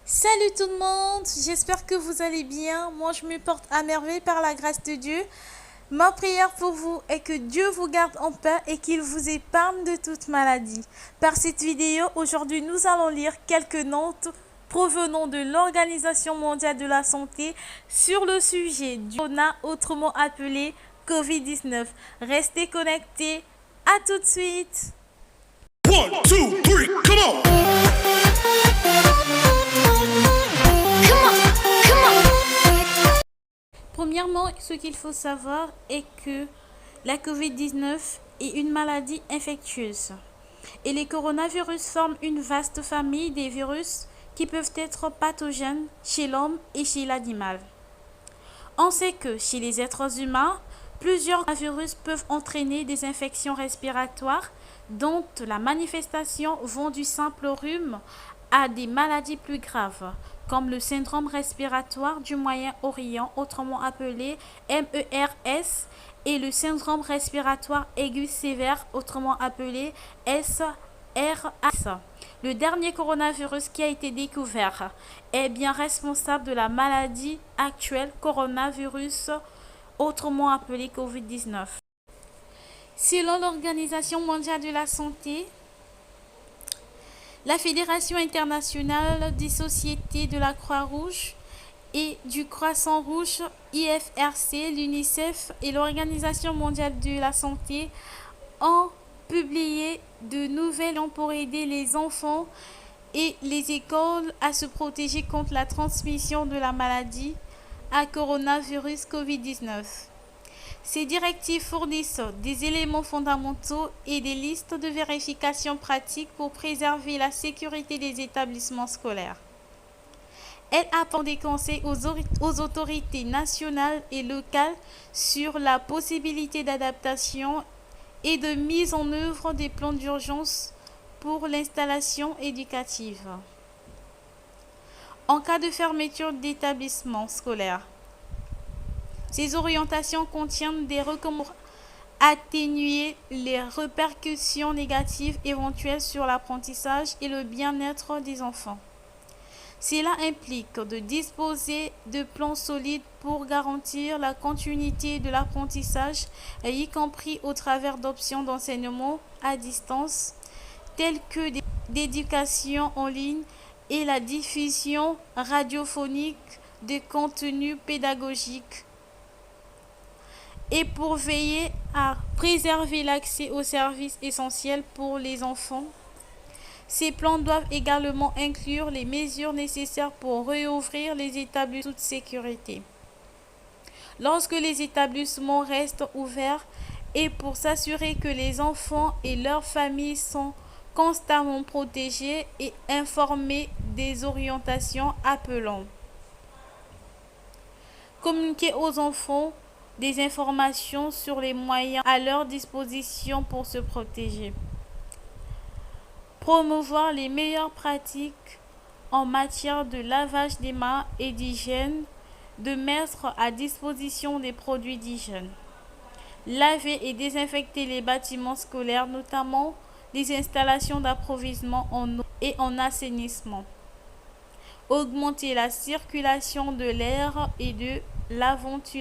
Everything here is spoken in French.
Salut tout le monde, j'espère que vous allez bien. Moi, je me porte à merveille par la grâce de Dieu. Ma prière pour vous est que Dieu vous garde en paix et qu'il vous épargne de toute maladie. Par cette vidéo, aujourd'hui, nous allons lire quelques notes provenant de l'Organisation mondiale de la santé sur le sujet du corona, autrement appelé COVID-19. Restez connectés, à tout de suite. 1, 2, 3, come on! Premièrement, ce qu'il faut savoir est que la COVID-19 est une maladie infectieuse et les coronavirus forment une vaste famille des virus qui peuvent être pathogènes chez l'homme et chez l'animal. On sait que chez les êtres humains, plusieurs virus peuvent entraîner des infections respiratoires dont la manifestation vont du simple rhume à des maladies plus graves, comme le syndrome respiratoire du Moyen-Orient, autrement appelé MERS, et le syndrome respiratoire aigu sévère, autrement appelé SRAS. Le dernier coronavirus qui a été découvert est bien responsable de la maladie actuelle coronavirus, autrement appelé COVID-19. Selon l'Organisation mondiale de la santé, la Fédération internationale des sociétés de la Croix-Rouge et du Croissant-Rouge, IFRC, l'UNICEF et l'Organisation mondiale de la santé ont publié de nouvelles pour aider les enfants et les écoles à se protéger contre la transmission de la maladie à coronavirus COVID-19. Ces directives fournissent des éléments fondamentaux et des listes de vérification pratiques pour préserver la sécurité des établissements scolaires. Elles apportent des conseils aux autorités nationales et locales sur la possibilité d'adaptation et de mise en œuvre des plans d'urgence pour l'installation éducative. En cas de fermeture d'établissements scolaires, ces orientations contiennent des recommandations pour atténuer les répercussions négatives éventuelles sur l'apprentissage et le bien-être des enfants. Cela implique de disposer de plans solides pour garantir la continuité de l'apprentissage, y compris au travers d'options d'enseignement à distance, telles que l'éducation en ligne et la diffusion radiophonique de contenus pédagogiques, et pour veiller à préserver l'accès aux services essentiels pour les enfants. Ces plans doivent également inclure les mesures nécessaires pour réouvrir les établissements de toute sécurité lorsque les établissements restent ouverts et pour s'assurer que les enfants et leurs familles sont constamment protégés et informés des orientations appelant. Communiquer aux enfants des informations sur les moyens à leur disposition pour se protéger. Promouvoir les meilleures pratiques en matière de lavage des mains et d'hygiène, de mettre à disposition des produits d'hygiène. Laver et désinfecter les bâtiments scolaires, notamment les installations d'approvisionnement en eau et en assainissement. Augmenter la circulation de l'air et de la ventilation.